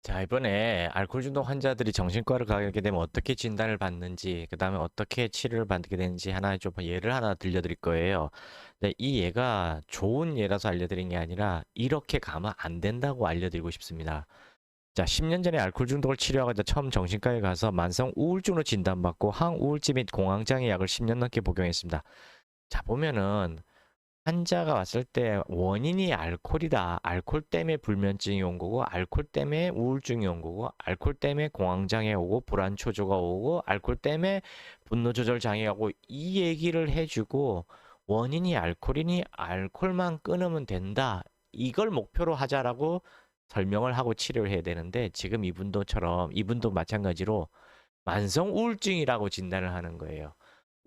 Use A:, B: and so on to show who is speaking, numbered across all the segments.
A: 자, 이번에 알코올 중독 환자들이 정신과를 가게 되면 어떻게 진단을 받는지, 그 다음에 어떻게 치료를 받게 되는지 하나 좀 예를 하나 들려드릴 거예요. 근데 이 예가 좋은 예라서 알려드린 게 아니라 이렇게 가면 안 된다고 알려드리고 싶습니다. 자, 10년 전에 알코올 중독을 치료하고자 처음 정신과에 가서 만성 우울증으로 진단받고 항우울제 및 공황장애 약을 10년 넘게 복용했습니다. 자, 보면은 환자가 왔을 때 원인이 알코올이다. 알코올 때문에 불면증이 온 거고, 알코올 때문에 우울증이 온 거고, 알코올 때문에 공황장애 오고, 불안초조가 오고, 알코올 때문에 분노조절 장애가 오고, 이 얘기를 해주고, 원인이 알코올이니 알코올만 끊으면 된다. 이걸 목표로 하자라고 설명을 하고 치료를 해야 되는데, 지금 이분도 마찬가지로 만성 우울증이라고 진단을 하는 거예요.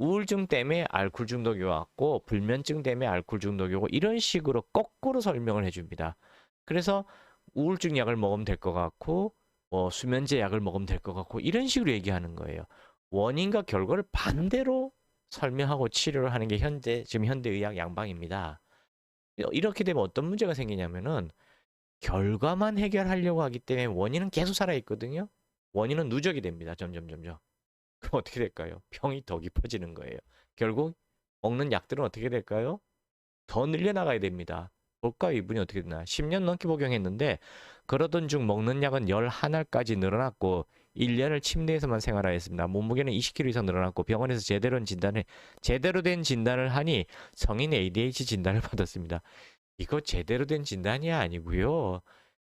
A: 우울증 때문에 알코올 중독이 왔고 불면증 때문에 알코올 중독이 오고 이런 식으로 거꾸로 설명을 해줍니다. 그래서 우울증 약을 먹으면 될 것 같고 수면제 약을 먹으면 될 것 같고 이런 식으로 얘기하는 거예요. 원인과 결과를 반대로 설명하고 치료를 하는 게 지금 현대의학 양방입니다. 이렇게 되면 어떤 문제가 생기냐면은 결과만 해결하려고 하기 때문에 원인은 계속 살아있거든요. 원인은 누적이 됩니다. 점점. 그럼 어떻게 될까요? 병이 더 깊어지는 거예요. 결국 먹는 약들은 어떻게 될까요? 더 늘려나가야 됩니다. 볼까요? 이분이 어떻게 되나? 10년 넘게 복용했는데 그러던 중 먹는 약은 11알까지 늘어났고 1년을 침대에서만 생활하였습니다. 몸무게는 20kg 이상 늘어났고 병원에서 제대로 된 진단을 하니 성인 ADHD 진단을 받았습니다. 이거 제대로 된 진단이 아니고요.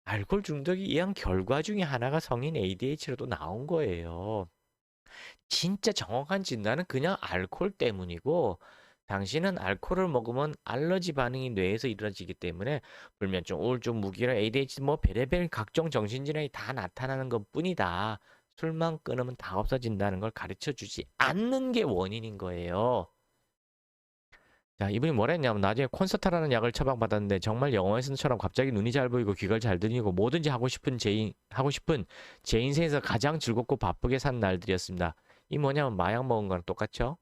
A: 알코올 중독이 이한 결과 중에 하나가 성인 ADHD로도 나온 거예요. 진짜 정확한 진단은 그냥 알코올 때문이고 당신은 알코올을 먹으면 알러지 반응이 뇌에서 일어나지기 때문에 불면증, 우울증, 무기력, ADHD 뭐 별의별 각종 정신질환이 다 나타나는 것뿐이다. 술만 끊으면 다 없어진다는 걸 가르쳐 주지 않는 게 원인인 거예요. 자, 이분이 뭐라 했냐면 나중에 콘서타라는 약을 처방받았는데 정말 영화에서처럼 갑자기 눈이 잘 보이고 귀가 잘 들리고 뭐든지 하고 싶은 제 인생에서 가장 즐겁고 바쁘게 산 날들이었습니다. 이 뭐냐면 마약 먹은 거랑 똑같죠?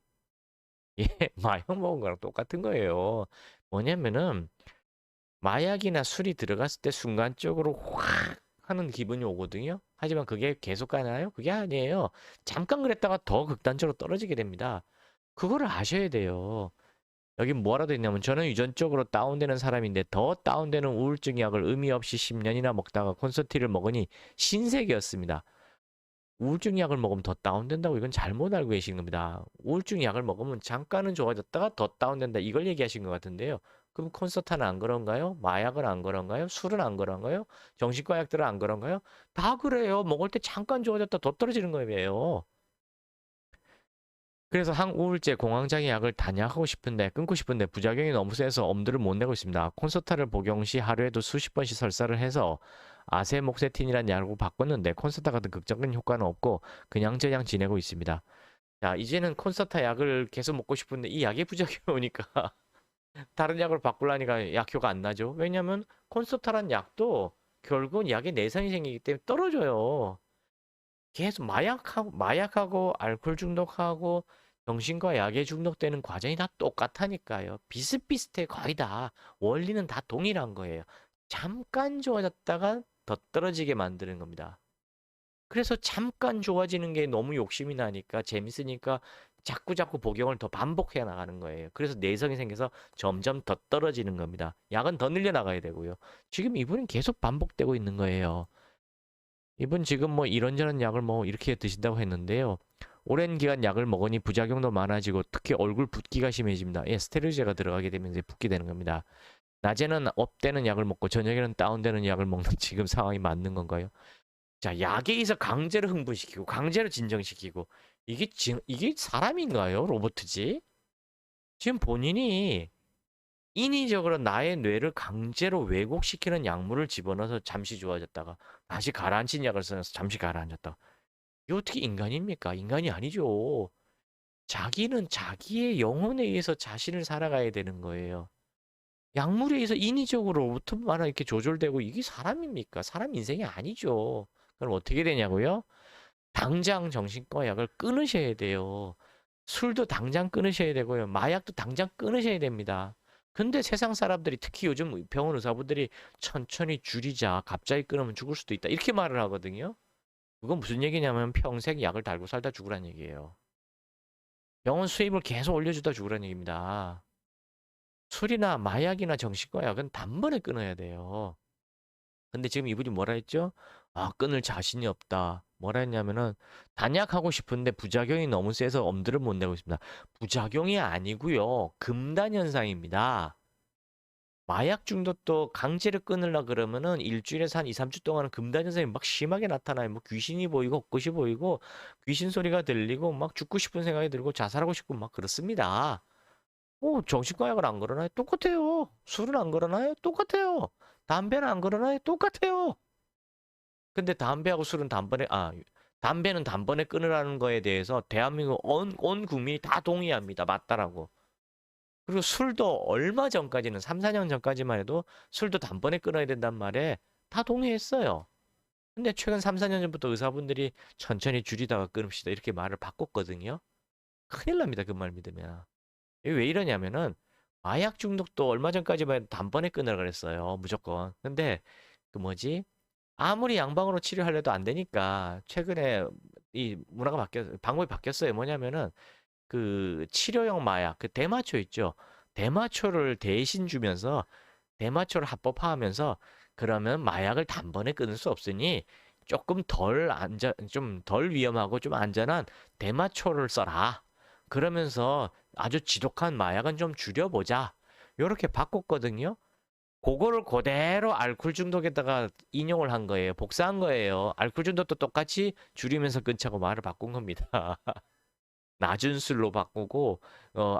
A: 예, 마약 먹은 거랑 똑같은 거예요. 뭐냐면은 마약이나 술이 들어갔을 때 순간적으로 확 하는 기분이 오거든요. 하지만 그게 계속 가나요? 그게 아니에요. 잠깐 그랬다가 더 극단적으로 떨어지게 됩니다. 그거를 아셔야 돼요. 여기 뭐라도 있냐면 저는 유전적으로 다운되는 사람인데 더 다운되는 우울증 약을 의미 없이 10년이나 먹다가 콘서티를 먹으니 신세계였습니다. 우울증 약을 먹으면 더 다운된다고 이건 잘못 알고 계신 겁니다. 우울증 약을 먹으면 잠깐은 좋아졌다가 더 다운된다 이걸 얘기하신 것 같은데요. 그럼 콘서트는 안 그런가요? 마약은 안 그런가요? 술은 안 그런가요? 정신과 약들은 안 그런가요? 다 그래요. 먹을 때 잠깐 좋아졌다 더 떨어지는 거예요. 그래서 항우울제 공황장애 약을 단약하고 싶은데 끊고 싶은데 부작용이 너무 세서 엄두를 못 내고 있습니다. 콘서타를 복용 시 하루에도 수십 번씩 설사를 해서 아세목세틴이라는 약으로 바꿨는데 콘서타 같은 극적인 효과는 없고 그냥 저냥 지내고 있습니다. 자, 이제는 콘서타 약을 계속 먹고 싶은데 이 약의 부작용이 오니까 다른 약으로 바꾸려니까 약효가 안 나죠. 왜냐면 콘서타란 약도 결국은 약에 내성이 생기기 때문에 떨어져요. 계속 마약하고 알코올 중독하고 정신과 약에 중독되는 과정이 다 똑같다니까요. 비슷비슷해 거의 다. 원리는 다 동일한 거예요. 잠깐 좋아졌다가 더 떨어지게 만드는 겁니다. 그래서 잠깐 좋아지는 게 너무 욕심이 나니까 재밌으니까 자꾸자꾸 복용을 더 반복해 나가는 거예요. 그래서 내성이 생겨서 점점 더 떨어지는 겁니다. 약은 더 늘려 나가야 되고요. 지금 이분은 계속 반복되고 있는 거예요. 이분 지금 뭐 이런저런 약을 뭐 이렇게 드신다고 했는데요. 오랜 기간 약을 먹으니 부작용도 많아지고 특히 얼굴 붓기가 심해집니다. 예, 스테로이드가 들어가게 되면 이제 붓게 되는 겁니다. 낮에는 업되는 약을 먹고 저녁에는 다운되는 약을 먹는 지금 상황이 맞는 건가요? 자, 약에 의해서 강제로 흥분시키고 강제로 진정시키고 이게 사람인가요? 로봇이지? 지금 본인이 인위적으로 나의 뇌를 강제로 왜곡시키는 약물을 집어넣어서 잠시 좋아졌다가 다시 가라앉힌 약을 써서 잠시 가라앉았다. 이게 어떻게 인간입니까? 인간이 아니죠. 자기는 자기의 영혼에 의해서 자신을 살아가야 되는 거예요. 약물에 의해서 인위적으로 로봇만 이렇게 조절되고 이게 사람입니까? 사람 인생이 아니죠. 그럼 어떻게 되냐고요? 당장 정신과 약을 끊으셔야 돼요. 술도 당장 끊으셔야 되고요. 마약도 당장 끊으셔야 됩니다. 근데 세상 사람들이 특히 요즘 병원 의사분들이 천천히 줄이자. 갑자기 끊으면 죽을 수도 있다. 이렇게 말을 하거든요. 그건 무슨 얘기냐면 평생 약을 달고 살다 죽으란 얘기예요. 병원 수입을 계속 올려주다 죽으란 얘기입니다. 술이나 마약이나 정신과 약은 단번에 끊어야 돼요. 근데 지금 이분이 뭐라 했죠? 아, 끊을 자신이 없다. 뭐라 했냐면은 단약하고 싶은데 부작용이 너무 세서 엄두를 못 내고 있습니다. 부작용이 아니고요. 금단 현상입니다. 마약 중독도 강제로 끊으려 그러면은 일주일에서 한 2, 3주 동안은 금단 현상이 막 심하게 나타나요. 뭐 귀신이 보이고 헛것이 보이고 귀신 소리가 들리고 막 죽고 싶은 생각이 들고 자살하고 싶고 막 그렇습니다. 정신과 약을 안 걸어놔요? 똑같아요. 술은 안 걸어놔요? 똑같아요. 담배는 안 걸어놔요? 똑같아요. 근데 담배하고 술은 담배는 단번에 끊으라는 거에 대해서 대한민국 온 국민이 다 동의합니다. 맞다라고. 그리고 술도 얼마 전까지는 3, 4년 전까지만 해도 술도 단번에 끊어야 된단 말에 다 동의했어요. 근데 최근 3, 4년 전부터 의사분들이 천천히 줄이다가 끊읍시다 이렇게 말을 바꿨거든요. 큰일 납니다. 그 말 믿으면. 이게 왜 이러냐면은 마약 중독도 얼마 전까지만 해도 단번에 끊으라 그랬어요. 무조건. 근데 그 뭐지? 아무리 양방으로 치료하려도 안 되니까 최근에 이 방법이 바뀌었어요. 뭐냐면은 그 치료용 마약, 그 대마초 있죠. 대마초를 대신 주면서 대마초를 합법화하면서 그러면 마약을 단번에 끊을 수 없으니 조금 좀 덜 위험하고 좀 안전한 대마초를 써라. 그러면서 아주 지독한 마약은 좀 줄여보자. 요렇게 바꿨거든요. 그거를 그대로 알코올 중독에다가 인용을 한 거예요. 복사한 거예요. 알코올 중독도 똑같이 줄이면서 끊자고 말을 바꾼 겁니다. 낮은 술로 바꾸고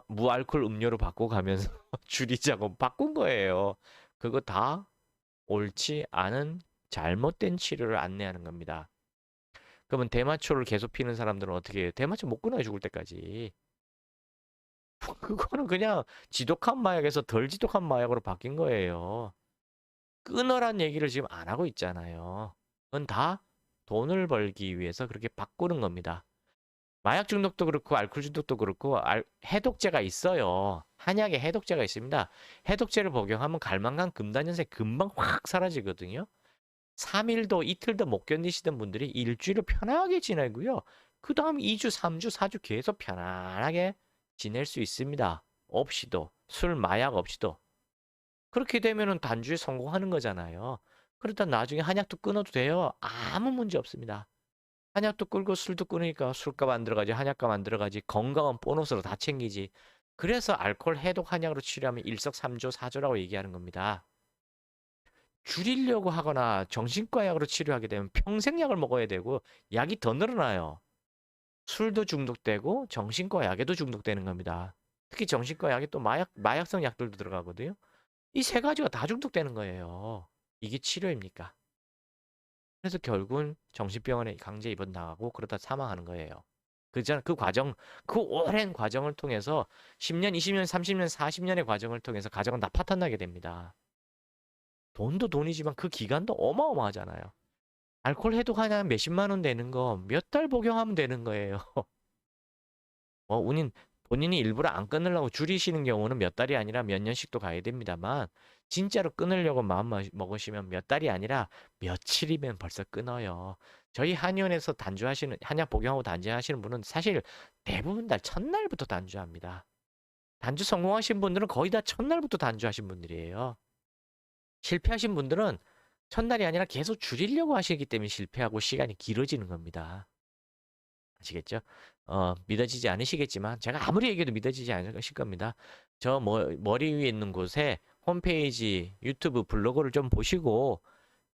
A: 무알콜 음료로 바꾸고 가면서 줄이자고 바꾼 거예요. 그거 다 옳지 않은 잘못된 치료를 안내하는 겁니다. 그러면 대마초를 계속 피는 사람들은 어떻게 해요? 대마초 못 끊어요, 죽을 때까지. 그거는 그냥 지독한 마약에서 덜 지독한 마약으로 바뀐 거예요. 끊어란 얘기를 지금 안 하고 있잖아요. 그건 다 돈을 벌기 위해서 그렇게 바꾸는 겁니다. 마약 중독도 그렇고 알코올 중독도 그렇고 해독제가 있어요. 한약에 해독제가 있습니다. 해독제를 복용하면 갈망간 금단현상이 금방 확 사라지거든요. 3일도 이틀도 못 견디시던 분들이 일주일을 편하게 지내고요. 그 다음 2주, 3주, 4주 계속 편안하게 지낼 수 있습니다. 없이도. 술, 마약 없이도. 그렇게 되면은 단주에 성공하는 거잖아요. 그러다 나중에 한약도 끊어도 돼요. 아무 문제 없습니다. 한약도 끌고 술도 끊으니까 술값 안 들어가지, 한약값 안 들어가지, 건강은 보너스로 다 챙기지. 그래서 알코올 해독 한약으로 치료하면 일석삼조 사조라고 얘기하는 겁니다. 줄이려고 하거나 정신과 약으로 치료하게 되면 평생 약을 먹어야 되고 약이 더 늘어나요. 술도 중독되고 정신과 약에도 중독되는 겁니다. 특히 정신과 약에 또 마약성 약들도 들어가거든요. 이 세 가지가 다 중독되는 거예요. 이게 치료입니까? 그래서 결국은 정신병원에 강제 입원당하고 그러다 사망하는 거예요. 그 오랜 과정을 통해서 10년, 20년, 30년, 40년의 과정을 통해서 가정은 다 파탄나게 됩니다. 돈도 돈이지만 그 기간도 어마어마하잖아요. 알코올 해독하냐 몇십만 원 되는 거 몇 달 복용하면 되는 거예요. 본인이 일부러 안 끊으려고 줄이시는 경우는 몇 달이 아니라 몇 년씩도 가야 됩니다만 진짜로 끊으려고 마음 먹으시면 몇 달이 아니라 며칠이면 벌써 끊어요. 저희 한의원에서 한약 복용하고 단주하시는 분은 사실 대부분 다 첫날부터 단주합니다. 단주 성공하신 분들은 거의 다 첫날부터 단주하신 분들이에요. 실패하신 분들은 첫날이 아니라 계속 줄이려고 하시기 때문에 실패하고 시간이 길어지는 겁니다. 아시겠죠? 믿어지지 않으시겠지만 제가 아무리 얘기해도 믿어지지 않으실 겁니다. 머리 위에 있는 곳에 홈페이지, 유튜브, 블로그를 좀 보시고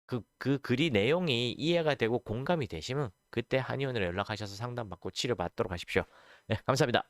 A: 그 글이 내용이 이해가 되고 공감이 되시면 그때 한의원으로 연락하셔서 상담받고 치료받도록 하십시오. 네, 감사합니다.